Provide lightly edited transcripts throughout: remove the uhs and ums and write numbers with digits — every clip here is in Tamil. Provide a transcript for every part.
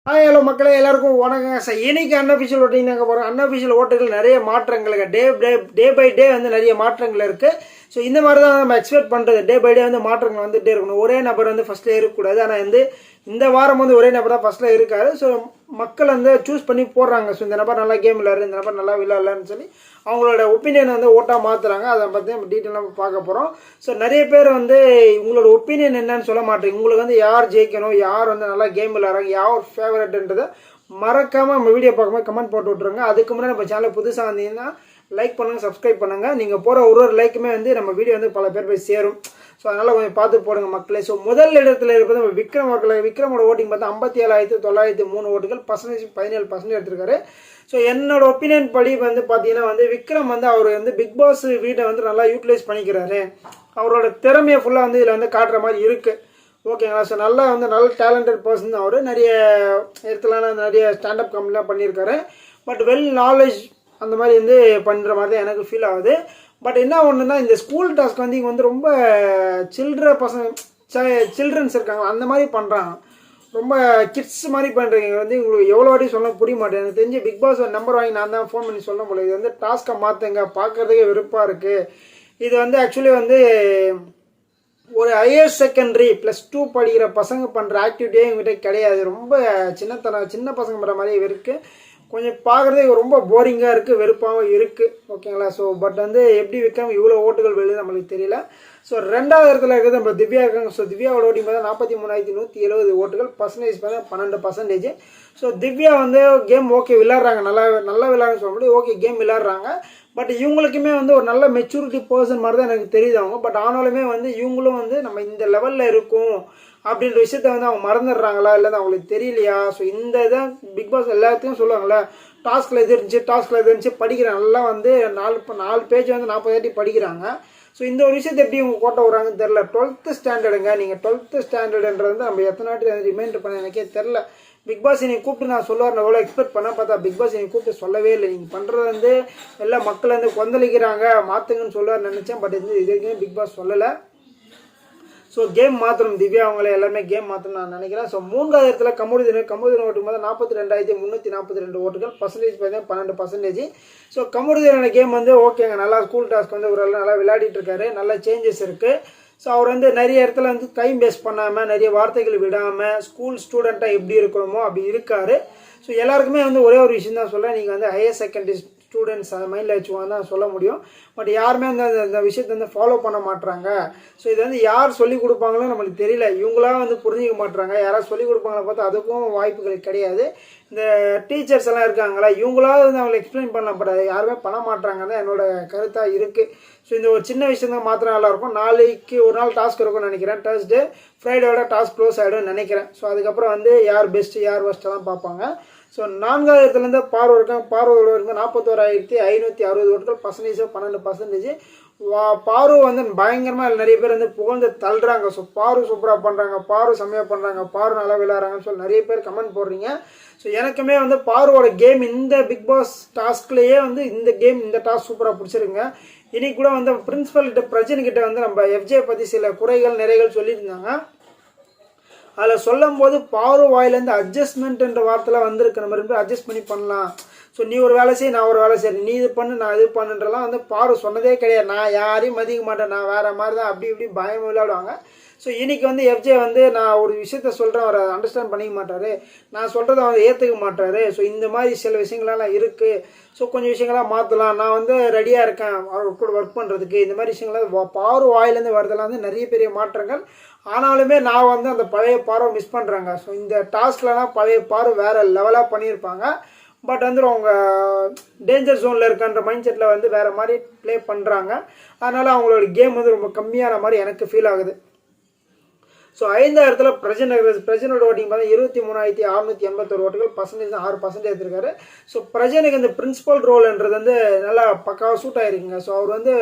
ஹலோ மக்களே, எல்லாருக்கும் வணக்கம் சார். இன்னைக்கு அன்அஃபிஷியல் ஓட்டிங் நாங்கள் போகிறோம். அன்அஃபிஷியல் ஓட்டுகள் நிறைய மாற்றங்கள் டே பை டே வந்து நிறைய மாற்றங்கள் இருக்குது. ஸோ இந்த மாதிரி தான் நம்ம எக்ஸ்பெக்ட் பண்ணுறது. டே பை டே வந்து மாற்றங்கள் வந்துகிட்டே இருக்கணும். ஒரே நபர் வந்து ஃபஸ்ட்டில் இருக்கக்கூடாது. ஆனால் வந்து இந்த வாரம் வந்து ஒரே நபர் தான் ஃபஸ்ட்டில் இருக்காரு. ஸோ மக்கள் வந்து சூஸ் பண்ணி போடுறாங்க. ஸோ இந்த நபர் நல்லா கேம் விளையாடு, இந்த நபர் நல்லா விளையாடலன்னு சொல்லி அவங்களோட ஒப்பீனியன் வந்து ஓட்டாக மாற்றுறாங்க. அதை பற்றி நம்ம டீட்டெயிலாக பார்க்க போகிறோம். ஸோ நிறைய பேர் வந்து உங்களோட ஒப்பீனியன் என்னன்னு சொல்ல மாட்டேங்க. உங்களுக்கு வந்து யார் ஜெயிக்கணும், யார் வந்து நல்லா கேம் விளையாடுறாங்க, யார் ஃபேவரட்ன்றதை மறக்காமல் நம்ம வீடியோ பார்க்கும்போது கமெண்ட் போட்டு விட்ருங்க. அதுக்கு முன்னாடி நம்ம சேனல் புதுசாக வந்தீங்கன்னா லைக் பண்ணுங்கள், சப்ஸ்கிரைப் பண்ணுங்கள். நீங்கள் போகிற ஒரு லைக்குமே வந்து நம்ம வீடியோ வந்து பல பேர் போய் சேரும். ஸோ அதனால் கொஞ்சம் பார்த்து போடுங்க மக்களே. ஸோ முதல் இடத்துல இருப்பது நம்ம விக்ரம் அவர்களை. விக்ரமோட ஓட்டிங் பார்த்தா 57,903 ஓட்டுகள், 17% எடுத்திருக்காரு. ஸோ என்னோட ஒப்பீனியன் படி வந்து பார்த்தீங்கன்னா வந்து விக்ரம் வந்து அவர் வந்து பிக் பாஸ் வீட்டை வந்து நல்லா யூட்டிலைஸ் பண்ணிக்கிறாரு. அவரோட திறமையை ஃபுல்லாக வந்து இதில் வந்து காட்டுற மாதிரி இருக்குது. ஓகேங்களா? ஸோ நல்லா வந்து நல்ல டேலண்டட் பர்சன். அவர் நிறைய இடத்துல நிறைய ஸ்டாண்டப் காமெடிலாம் பண்ணியிருக்காரு. பட் வெல் நாலேஜ் அந்த மாதிரி வந்து பண்ணுற மாதிரி தான் எனக்கு ஃபீல் ஆகுது. பட் என்ன ஒன்றுனா, இந்த ஸ்கூல் டாஸ்க் வந்து இங்கே வந்து ரொம்ப சில்ட்ரன்ஸ் இருக்காங்க அந்த மாதிரி பண்ணுறாங்க. ரொம்ப கிட்ஸ் மாதிரி பண்ணுறீங்க வந்து உங்களுக்கு எவ்வளோ வாட்டி சொல்ல புரிய மாட்டேன். எனக்கு தெரிஞ்சு பிக் பாஸ் நம்பர் வாங்கி நான் தான் ஃபோன் பண்ணி சொல்ல முடியாது. இது வந்து டாஸ்க்கை மாற்றுங்க, பார்க்குறதுக்கே விருப்பாக இருக்குது. இது வந்து ஆக்சுவலி வந்து ஒரு ஹையர் செகண்டரி +2 படிக்கிற பசங்க பண்ணுற ஆக்டிவிட்டியே எங்ககிட்ட கிடையாது. ரொம்ப சின்ன பசங்க பண்ணுற மாதிரி இருக்குது. கொஞ்சம் பார்க்குறதே ரொம்ப போரிங்காக இருக்குது, வெறுப்பாகவும் இருக்குது. ஓகேங்களா? ஸோ பட் வந்து எப்படி விக்ரம் இவ்வளோ ஓட்டுகள் வெளியே நம்மளுக்கு தெரியல. ஸோ ரெண்டாவது இடத்துல இருக்கிறது நம்ம திவ்யா இருக்காங்க. ஸோ திவ்யாவோட ஓட்டிங் பார்த்தா 43,170 ஓட்டுகள், பர்சன்டேஜ் பார்த்தா 12%. ஸோ திவ்யா வந்து கேம் ஓகே விளையாடுறாங்க, நல்லா விளையாடுன்னு சொல்ல முடியும். ஓகே கேம் விளையாடுறாங்க. பட் இவங்களுக்குமே வந்து ஒரு நல்ல மெச்சூரிட்டி பர்சன் மாதிரி தான் எனக்கு தெரியுது அவங்க. பட் ஆனாலுமே வந்து இவங்களும் வந்து நம்ம இந்த லெவலில் இருக்கும் அப்படின்ற விஷயத்த வந்து அவங்க மறந்துடுறாங்களா, இல்லை அவங்களுக்கு தெரியலையா? ஸோ இந்த இதான் பிக் பாஸ் எல்லாத்தையும் சொல்லுவாங்களே, டாஸ்கில் எது இருந்துச்சு படிக்கிறாங்க. நல்லா வந்து 4 பேஜ் வந்து 40 வாட்டி படிக்கிறாங்க. ஸோ இந்த ஒரு விஷயத்தை எப்படி இவங்க கோட்டை விட்றாங்கன்னு தெரில. 12th ஸ்டாண்டர்டுங்க. நீங்கள் 12th ஸ்டாண்டர்டுன்றது வந்து நம்ம எத்தனை வாட்டி ரிமைண்டர் பண்ண எனக்கே தெரில. பிக் பாஸ் நீங்கள் கூப்பிட்டு நான் சொல்லுவார், எவ்வளோ எக்ஸ்பெக்ட் பண்ண பார்த்தா பிக் பாஸ் நீங்கள் கூப்பிட்டு சொல்லவே இல்லை. நீங்கள் பண்ணுறது வந்து எல்லா மக்கள் வந்து கொந்தளிக்கிறாங்க, மாற்றுங்கன்னு சொல்லுவார் நினச்சேன். பட் இது வரைக்கும் பிக் பாஸ் சொல்லலை. ஸோ கேம் மாற்றணும், திவ்யா அவங்களே எல்லாருமே கேம் மாற்றணும் நான் நினைக்கிறேன். ஸோ மூன்றாவது இடத்துல கமுருதீன் ஓட்டும் போது 42,342 ஓட்டுகள், பர்சன்டேஜ் பார்த்தீங்கன்னா 12%. ஸோ கமுருதீனோட கேம் வந்து ஓகேங்க, நல்லா ஸ்கூல் டாஸ்க் வந்து ஒரு நல்லா விளையாடிட்டு இருக்காரு, நல்ல சேஞ்சஸ் இருக்குது. ஸோ அவர் வந்து நிறைய இடத்துல வந்து டைம் வேஸ்ட் பண்ணாமல், நிறைய வார்த்தைகள் விடாமல், ஸ்கூல் ஸ்டூடெண்ட்டாக எப்படி இருக்கணுமோ அப்படி இருக்கார். ஸோ எல்லாருக்குமே வந்து ஒரே ஒரு விஷயம் தான் சொல்ல, நீங்கள் வந்து ஹையர் செகண்டரி ஸ்டூடெண்ட்ஸ் அதை மைண்டில் வச்சுவாங்க தான் சொல்ல முடியும். பட் யாருமே வந்து அந்த விஷயத்தை வந்து ஃபாலோ பண்ண மாட்டுறாங்க. ஸோ இது வந்து யார் சொல்லிக் கொடுப்பாங்களோ நம்மளுக்கு தெரியல. இவங்களாம் வந்து புரிஞ்சிக்க மாட்டுறாங்க. யாராவது சொல்லிக் கொடுப்பாங்களா பார்த்தா அதுக்கும் வாய்ப்புகள் கிடையாது. இந்த டீச்சர்ஸ் எல்லாம் இருக்காங்களா, இவங்களாவது வந்து அவங்களை எக்ஸ்பிளைன் பண்ணலாம். பட் அதை யாருமே பண்ண மாட்டாங்க தான் என்னோட கருத்தாக இருக்குது. ஸோ இந்த ஒரு சின்ன விஷயம் தான் மாத்திரம் நல்லாயிருக்கும். நாளைக்கு ஒரு நாள் டாஸ்க் இருக்கும்னு நினைக்கிறேன். Thursday ஃப்ரைடேயோட டாஸ்க் க்ளோஸ் ஆகிடும்னு நினைக்கிறேன். ஸோ அதுக்கப்புறம் வந்து யார் பெஸ்ட்டு யார் ஒஸ்ட்டெல்லாம் பார்ப்பாங்க. ஸோ 4வது இடத்துலேருந்து பார்வை இருக்காங்க. பார்வையோட இருந்து 41,560 ஓட்டுகள், பர்சன்டேஜ் 12%. பாரு வந்து பயங்கரமாக நிறைய பேர் வந்து புகழ்ந்து தள்ளுறாங்க. ஸோ பாரு சூப்பராக பண்ணுறாங்க, பாரு செம்மையாக பண்ணுறாங்க, பாரு நல்லா விளையாடுறாங்கன்னு சொல்லி நிறைய பேர் கமெண்ட் போடுறீங்க. ஸோ எனக்குமே வந்து பாருவோட கேம் இந்த பிக் பாஸ் டாஸ்க்லேயே வந்து இந்த டாஸ்க் சூப்பராக பிடிச்சிருங்க. இன்னைக்கு கூட வந்து பிரின்சிபல் கிட்ட பிரஜன்கிட்ட வந்து நம்ம எஃப்ஜே பற்றி சில குறைகள் நிறைகள் சொல்லியிருந்தாங்க. அதில் சொல்லும் போது பாரு வாயிலேருந்து அட்ஜஸ்ட்மெண்ட்ன்ற வார்த்தைலாம் வந்திருக்கு. நம்ம 2 பேரும் அட்ஜஸ்ட் பண்ணி பண்ணலாம். ஸோ நீ ஒரு வேலை செய்ய, நான் ஒரு வேலை செய்கிறேன், நீ இது பண்ணு நான் இது பண்ணுன்றலாம் வந்து பாரு சொன்னதே கிடையாது. நான் யாரையும் மதிக்க மாட்டேன், நான் வேறு மாதிரி தான் அப்படி இப்படி பயம் விளையாடுவாங்க. ஸோ இன்றைக்கி வந்து எஃப்ஜே வந்து நான் ஒரு விஷயத்த சொல்கிறேன், அவர் அண்டர்ஸ்டாண்ட் பண்ணிக்க மாட்டார், நான் சொல்கிறத அவர் ஏற்றுக்க மாட்டார். ஸோ இந்த மாதிரி சில விஷயங்களெல்லாம் இருக்குது. ஸோ கொஞ்சம் விஷயங்கள்லாம் மாற்றலாம், நான் வந்து ரெடியாக இருக்கேன் அவர் கூட ஒர்க் பண்ணுறதுக்கு. இந்த மாதிரி விஷயங்கள்லாம் பாரு வாயிலேருந்து வரதெல்லாம் வந்து நிறைய பெரிய மாற்றங்கள். ஆனாலுமே நான் வந்து அந்த பழைய பாரு மிஸ் பண்ணுறாங்க. ஸோ இந்த டாஸ்க்லலாம் பழைய பாரு வேறு லெவலாக பண்ணியிருப்பாங்க. பட் வந்து அவங்க டேஞ்சர் ஜோனில் இருக்கான்ற மைண்ட் செட்டில் வந்து வேறு மாதிரி ப்ளே பண்ணுறாங்க. அதனால் அவங்களோட கேம் வந்து ரொம்ப கம்மியான மாதிரி எனக்கு ஃபீல் ஆகுது. ஸோ 5வது இடத்துல பிரஜனோட ஓட்டிங் பார்த்தா 23,681 ஓட்டுகள், பர்சன்டேஜ் 6% எடுத்திருக்காரு. ஸோ பிரஜனுக்கு இந்த பிரின்சிபல் ரோல்ன்றது வந்து நல்லா பக்காவாக சூட் ஆகிருக்குங்க. ஸோ அவர் வந்து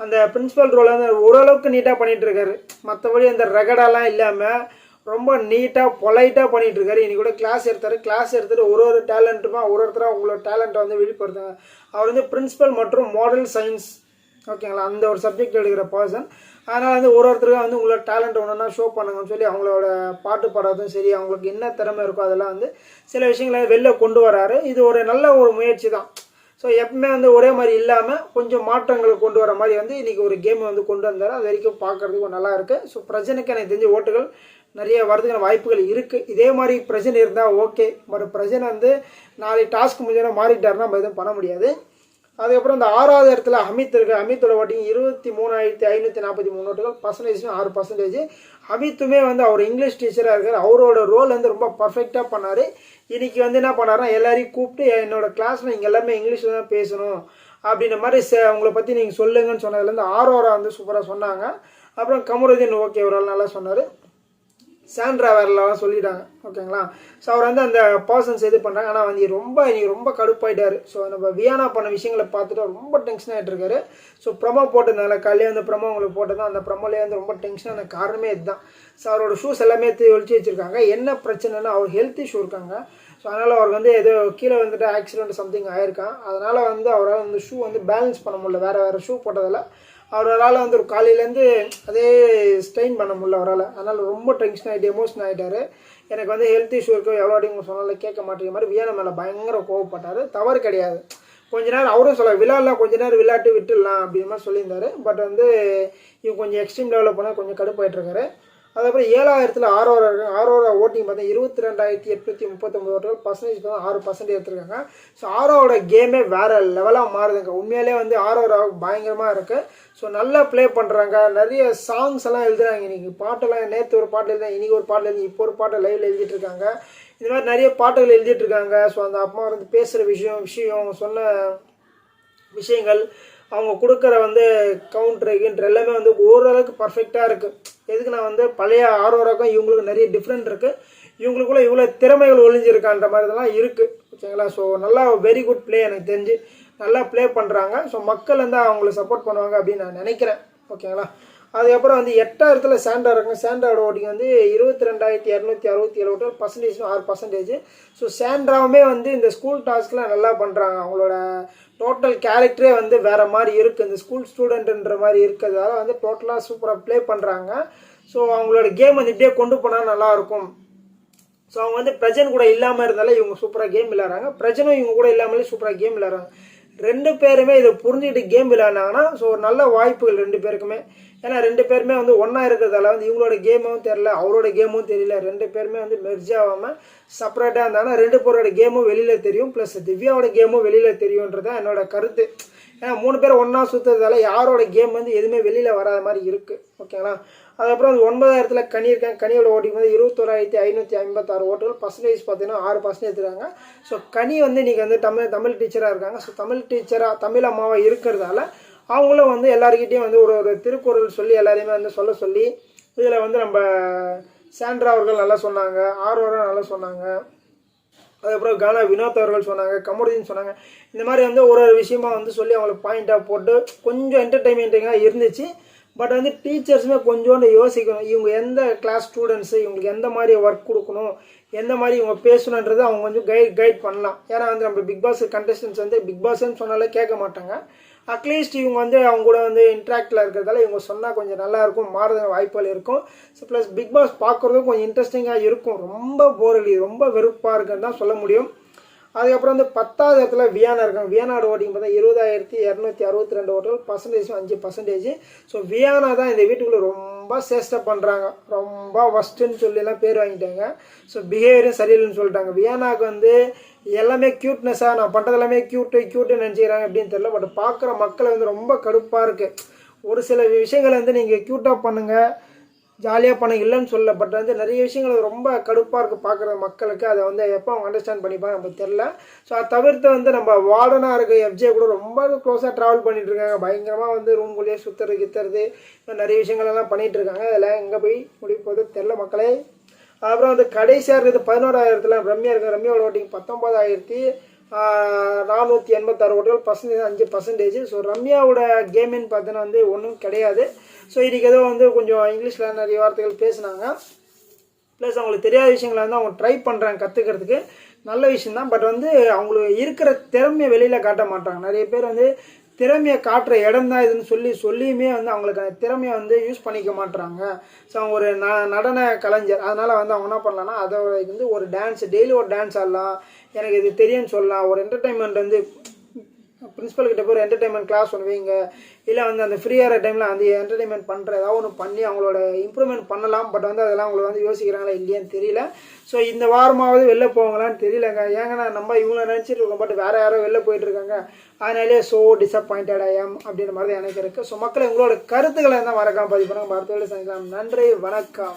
அந்த பிரின்சிபல் ரோலை வந்து ஓரளவுக்கு நீட்டாக பண்ணிகிட்டு இருக்காரு. மற்றபடி அந்த ரகடாலாம் இல்லாமல் ரொம்ப நீட்டாக பொலைட்டாக பண்ணிகிட்டு இருக்காரு. இன்றைக்கி கூட கிளாஸ் எடுத்துகிட்டு ஒரு டேலண்ட்டுமா ஒருத்தராக உங்களோட டேலண்ட்டை வந்து வெளிப்படுத்துங்க. அவர் வந்து பிரின்சிபல் மற்றும் மாடல் சயின்ஸ், ஓகேங்களா, அந்த ஒரு சப்ஜெக்ட் எடுக்கிற பர்சன். அதனால் வந்து ஒருத்தருக்கும் வந்து உங்களோட டேலண்ட் ஒன்றுனா ஷோ பண்ணுங்கன்னு சொல்லி அவங்களோட பாட்டு பாடுறதும் சரி, அவங்களுக்கு என்ன திறமை இருக்கோ அதெல்லாம் வந்து சில விஷயங்களை வெளில கொண்டு வராரு. இது ஒரு நல்ல ஒரு முயற்சி தான். ஸோ எப்பவுமே வந்து ஒரே மாதிரி இல்லாமல் கொஞ்சம் மாற்றங்களை கொண்டு வர மாதிரி வந்து இன்றைக்கி ஒரு கேம் வந்து கொண்டு வந்தார். அது வரைக்கும் பார்க்குறதுக்கு நல்லா இருக்குது. ஸோ பிரஜனுக்கு எனக்கு தெரிஞ்ச ஓட்டுகள் நிறைய வரதுக்கான வாய்ப்புகள் இருக்குது. இதே மாதிரி பிரஜன் இருந்தால் ஓகே. பட் பிரஜன் வந்து நாளைக்கு டாஸ்க் முடிஞ்சாலும் மாறிட்டாருன்னா நம்ம எதுவும் பண்ண முடியாது. அதுக்கப்புறம் இந்த 6வது இடத்துல அமித் இருக்குது. அமித்தோட ஓட்டிங் 23,543 ஓட்டுகள், பர்சன்டேஜ் 6%. அமித்துமே வந்து அவர் இங்கிலீஷ் டீச்சராக இருக்கார். அவரோட ரோல் வந்து ரொம்ப பர்ஃபெக்டாக பண்ணார். இன்றைக்கி வந்து என்ன பண்ணாருன்னா எல்லாரையும் கூப்பிட்டு என்னோட கிளாஸில் நீங்கள் எல்லாருமே இங்கிலீஷில் தான் பேசணும் அப்படின்ற மாதிரி அவங்கள பற்றி நீங்கள் சொல்லுங்கன்னு சொன்னதுலேருந்து ஆரோரா வந்து சூப்பராக சொன்னாங்க. அப்புறம் கமருதீன் ஓகே ஒரு நல்லா சொன்னார். சாண்ட்ரா வேறலாம் சொல்லிட்டாங்க ஓகேங்களா. ஸோ அவர் வந்து அந்த பர்சன்ஸ் இது பண்ணுறாங்க. ஆனால் வந்து ரொம்ப கடுப்பாயிட்டார். ஸோ நம்ம வியானா பண்ண விஷயங்களை பார்த்துட்டு ரொம்ப டென்ஷன் ஆகிட்டு இருக்காரு. ஸோ ப்ரமோ போட்டதுனால காலையே வந்து ப்ரமோ உங்களுக்கு போட்டதான் அந்த ப்ரமோலேயே வந்து ரொம்ப டென்ஷனான காரணமே இதுதான். ஸோ அவரோட ஷூஸ் எல்லாமே ஒழிச்சு வச்சுருக்காங்க. என்ன பிரச்சனைனா அவர் ஹெல்த் இஷ்யூ இருக்காங்க. ஸோ அதனால் அவர் வந்து ஏதோ கீழே வந்துட்டு ஆக்சிடென்ட் சம்திங் ஆயிருக்கான். அதனால் வந்து அவரால் வந்து ஷூ வந்து பேலன்ஸ் பண்ண முடியல. வேறு ஷூ போட்டதில் அவரால் வந்து ஒரு காலையிலேருந்து அதே ஸ்ட்ரெயின் பண்ண முடியல அவரால். அதனால் ரொம்ப டென்ஷன் ஆகிட்டு எமோஷன் ஆகிட்டார். எனக்கு வந்து ஹெல்த் இஷ்யூ இருக்கும் எவ்வளோ அடிங்க சொன்னாலும் கேட்க மாட்டேங்கிற மாதிரி வியானா மேலே பயங்கர கோவப்பட்டார். தவறு கிடையாது. கொஞ்ச நேரம் அவரும் சொல்ல விளையாடலாம், கொஞ்ச நேரம் விளையாட்டு விட்டுடலாம் அப்படின்ற மாதிரி சொல்லியிருந்தார். பட் வந்து இவங்க கொஞ்சம் எக்ஸ்ட்ரீம் லெவலில் போனால் கொஞ்சம் கடுப்பாயிட்ருக்காரு. அதுக்கப்புறம் 7வது இடத்துல ஆரோரா இருக்காங்க. ஆரோரா ஓட்டிங் பார்த்தா 22,839 ஓட்டுகள், பர்சன்டேஜ் பார்த்தா 6% எடுத்துருக்காங்க. ஸோ ஆரோவோட கேமே வேறு லெவலாக மாறுதுங்க. உண்மையிலே வந்து ஆரோரா பயங்கரமாக இருக்குது. ஸோ நல்லா ப்ளே பண்ணுறாங்க. நிறைய சாங்ஸ் எல்லாம் எழுதுறாங்க. இன்றைக்கி பாட்டெல்லாம் நேற்று ஒரு பாட்டு எழுதுறாங்க, இன்றைக்கி ஒரு பாட்டு எழுதி இப்போ ஒரு பாட்டை லைவில் எழுதிட்டு இருக்காங்க. இந்த மாதிரி நிறைய பாட்டுகள் எழுதிட்டு இருக்காங்க. ஸோ அந்த அம்மா வந்து பேசுகிற விஷயம் அவங்க சொன்ன விஷயங்கள், அவங்க கொடுக்குற வந்து கவுண்ட்ரு எல்லாமே வந்து ஓரளவுக்கு பர்ஃபெக்டாக இருக்குது. எதுக்கு நான் வந்து பழைய ஆரோராக்கும் இவங்களுக்கு நிறைய டிஃப்ரெண்ட் இருக்குது. இவங்களுக்குள்ள இவ்வளோ திறமைகள் ஒழிஞ்சிருக்கான்ற மாதிரி இதெல்லாம் இருக்குது ஓகேங்களா. ஸோ நல்லா வெரி குட் ப்ளே எனக்கு தெரிஞ்சு நல்லா ப்ளே பண்ணுறாங்க. ஸோ மக்கள் வந்து அவங்கள சப்போர்ட் பண்ணுவாங்க அப்படின்னு நான் நினைக்கிறேன் ஓகேங்களா. அதுக்கப்புறம் வந்து 8வது இடத்துல சாண்டா இருக்குங்க. சாண்டாவோட ஓட்டிங் வந்து 22,267 ஓட்டு, பர்சன்டேஜ் 6%. ஸோ சாண்ட்ராவுமே வந்து இந்த ஸ்கூல் டாஸ்க்லாம் நல்லா பண்ணுறாங்க. அவங்களோட டோட்டல் கேரக்டரே வந்து வேறு மாதிரி இருக்குது. இந்த ஸ்கூல் ஸ்டூடெண்ட்டுன்ற மாதிரி இருக்கிறதால வந்து டோட்டலாக சூப்பராக ப்ளே பண்ணுறாங்க. ஸோ அவங்களோட கேம் வந்து இப்படியே கொண்டு போனால் நல்லாயிருக்கும். ஸோ அவங்க வந்து பிரஜன் கூட இல்லாமல் இருந்தாலும் இவங்க சூப்பராக கேம் விளையாடுறாங்க. பிரஜனும் இவங்க கூட இல்லாமலே சூப்பராக கேம் விளையாடுறாங்க. 2 பேருமே இதை புரிஞ்சுக்கிட்டு கேம் விளையாடினாங்கன்னா ஸோ ஒரு நல்ல வாய்ப்புகள் 2 பேருக்குமே. ஏன்னா 2 பேருமே வந்து ஒன்றா இருக்கிறதால வந்து இவங்களோட கேமும் தெரியல, அவரோட கேமும் தெரியல. 2 பேருமே வந்து மெர்ஜ் ஆகாமல் செப்பரேட்டாக இருந்தாங்கன்னா 2 பேரோட கேமும் வெளியில் தெரியும். ப்ளஸ் திவ்யாவோட கேமும் வெளியில் தெரியுன்றதான் என்னோட கருத்து. ஏன்னா 3 பேர் ஒன்றா சுற்றுறதால யாரோட கேம் வந்து எதுவுமே வெளியில் வராத மாதிரி இருக்குது ஓகேங்களா. அதுக்கப்புறம் அந்த 9வது இடத்துல கனி இருக்காங்க. கனியோட ஓட்டிங் வந்து 21,556 ஓட்டுகள், பர்சன்டேஜ் பார்த்தீங்கன்னா 6% எடுத்துருக்காங்க. ஸோ கனி வந்து இன்றைக்கி வந்து தமிழ் டீச்சராக இருக்காங்க. ஸோ தமிழ் அம்மாவாக இருக்கிறதால அவங்களும் வந்து எல்லாருக்கிட்டையும் வந்து ஒரு திருக்குறள் சொல்லி எல்லாரையுமே வந்து சொல்ல சொல்லி இதில் வந்து நம்ம சாண்ட்ரா அவர்கள் நல்லா சொன்னாங்க, ஆரோரா நல்லா சொன்னாங்க, அதுக்கப்புறம் கானா வினோத் அவர்கள் சொன்னாங்க, கமருதீன் சொன்னாங்க. இந்த மாதிரி வந்து ஒரு விஷயமா வந்து சொல்லி அவங்களுக்கு பாயிண்டாக போட்டு கொஞ்சம் என்டர்டெயின்மெண்ட்டிங்காக இருந்துச்சு. பட் வந்து டீச்சர்ஸுமே கொஞ்சோண்டு யோசிக்கணும். இவங்க எந்த கிளாஸ் ஸ்டூடெண்ட்ஸு, இவங்களுக்கு எந்த மாதிரி ஒர்க் கொடுக்கணும், எந்த மாதிரி இவங்க பேசணுன்றது அவங்க கொஞ்சம் கைட் பண்ணலாம். ஏன்னா வந்து நம்ம பிக் பாஸ் கண்டஸ்டன்ஸ் வந்து பிக் பாஸ்ன்னு சொன்னாலே கேட்க மாட்டாங்க. அட்லீஸ்ட் இவங்க வந்து அவங்க கூட வந்து இன்ட்ராக்டில் இருக்கிறதால இவங்க சொன்னால் கொஞ்சம் நல்லாயிருக்கும், மாறுத வாய்ப்புகள் இருக்கும். ஸோ ப்ளஸ் பிக் பாஸ் பார்க்குறதும் கொஞ்சம் இன்ட்ரெஸ்டிங்காக இருக்கும். ரொம்ப போர் அடி, ரொம்ப வெறுப்பாக இருக்குன்னு தான் சொல்ல முடியும். அதுக்கப்புறம் வந்து 10வது இடத்துல வியானா இருக்காங்க. வியானாவோட ஓட்டிங் பார்த்தா 20,262 ஓட்டுகள், பர்சன்டேஜ் 5%. ஸோ வியானா தான் இந்த வீட்டுக்குள்ளே ரொம்ப சேஷ்டை பண்ணுறாங்க. ரொம்ப ஒஸ்ட்டுன்னு சொல்லிலாம் பேர் வாங்கிட்டாங்க. ஸோ பிஹேவியரும் சரியில்லைன்னு சொல்லிட்டாங்க. வியானாவுக்கு வந்து எல்லாமே க்யூட்னஸாக நான் பண்ணுறது எல்லாமே க்யூட்டுன்னு நினச்சிக்கிறாங்க அப்படின்னு தெரியல. பட் பார்க்குற மக்களை வந்து ரொம்ப கடுப்பாக இருக்குது. ஒரு சில விஷயங்களை வந்து நீங்கள் க்யூட்டாக பண்ணுங்கள், ஜாலியாக பண்ணுங்க, இல்லைன்னு சொல்ல. பட் வந்து நிறைய விஷயங்கள் ரொம்ப கடுப்பாக இருக்குது பார்க்குற மக்களுக்கு. அதை வந்து எப்போ அவங்க அண்டர்ஸ்டாண்ட் பண்ணிப்பாங்க நமக்கு தெரில. ஸோ அதை தவிர்த்து வந்து நம்ம வார்டனாக இருக்க எஃப்ஜே கூட ரொம்ப க்ளோஸாக ட்ராவல் பண்ணிகிட்டு இருக்காங்க. பயங்கரமாக வந்து ரூம்குள்ளேயே சுற்றுறது நிறைய விஷயங்கள்லாம் பண்ணிகிட்டு இருக்காங்க. அதெல்லாம் எங்கே போய் முடிவு போகுது தெரில மக்களே. அப்புறம் வந்து கடைசியாக இருக்கிறது 11வது இடத்துல ரம்யா இருக்காங்க. ரம்யாவோட ஓட்டிங் 19,486 ஓட்டுகள், பர்சன்டேஜ் 5%. ஸோ ரம்யாவோட கேமின்னு பார்த்தோன்னா வந்து ஒன்றும் கிடையாது. ஸோ இன்றைக்கி ஏதோ வந்து கொஞ்சம் இங்கிலீஷில் நிறைய வார்த்தைகள் பேசுனாங்க. ப்ளஸ் அவங்களுக்கு தெரியாத விஷயங்களை வந்து அவங்க ட்ரை பண்ணுறாங்க கற்றுக்கிறதுக்கு, நல்ல விஷயந்தான். பட் வந்து அவங்களுக்கு இருக்கிற திறமையை வெளியில் காட்ட மாட்டாங்க. நிறைய பேர் வந்து திறமையை காட்டுற இடம் தான் இதுன்னு சொல்லியுமே வந்து அவங்களுக்கு திறமையை வந்து யூஸ் பண்ணிக்க மாட்டுறாங்க. ஸோ அவங்க ஒரு நடன கலைஞர், அதனால் வந்து அவங்க என்ன பண்ணலான்னா அதை வந்து ஒரு டான்ஸ், டெய்லி ஒரு டான்ஸ் ஆடலாம், எனக்கு இது தெரியும்னு சொல்லலாம், ஒரு என்டர்டைன்மெண்ட் வந்து பிரின்ஸிபல் கிட்ட போய் ஒரு என்டர்டைன்மெண்ட் கிளாஸ் ஒன்று வைங்க, இல்லை வந்து அந்த ஃப்ரீயான டைமில் அந்த என்டர்டைன்மெண்ட் பண்ணுற ஏதாவது ஒன்று பண்ணி அவங்களோட இம்ப்ரூவ்மெண்ட் பண்ணலாம். பட் வந்து அதெல்லாம் அவங்களுக்கு வந்து யோசிக்கிறாங்களா இல்லையான்னு தெரியல. ஸோ இந்த வாரமாவது வெளில போவாங்களான்னு தெரியலங்க. ஏங்கன்னா நம்ம இவங்களை நினச்சிட்டு இருக்கோம், பட் வேறு யாரோ வெளில போயிட்டுருக்காங்க. அதனாலே ஸோ டிசப்பாயிண்டட் ஐஎம் அப்படின்ற மாதிரி தான் எனக்கு இருக்குது. ஸோ மக்களை உங்களோட கருத்துக்களை தான் மறக்காம பதிவு பண்ணுங்க. அடுத்த வேலை சந்திக்கலாம். நன்றி, வணக்கம்.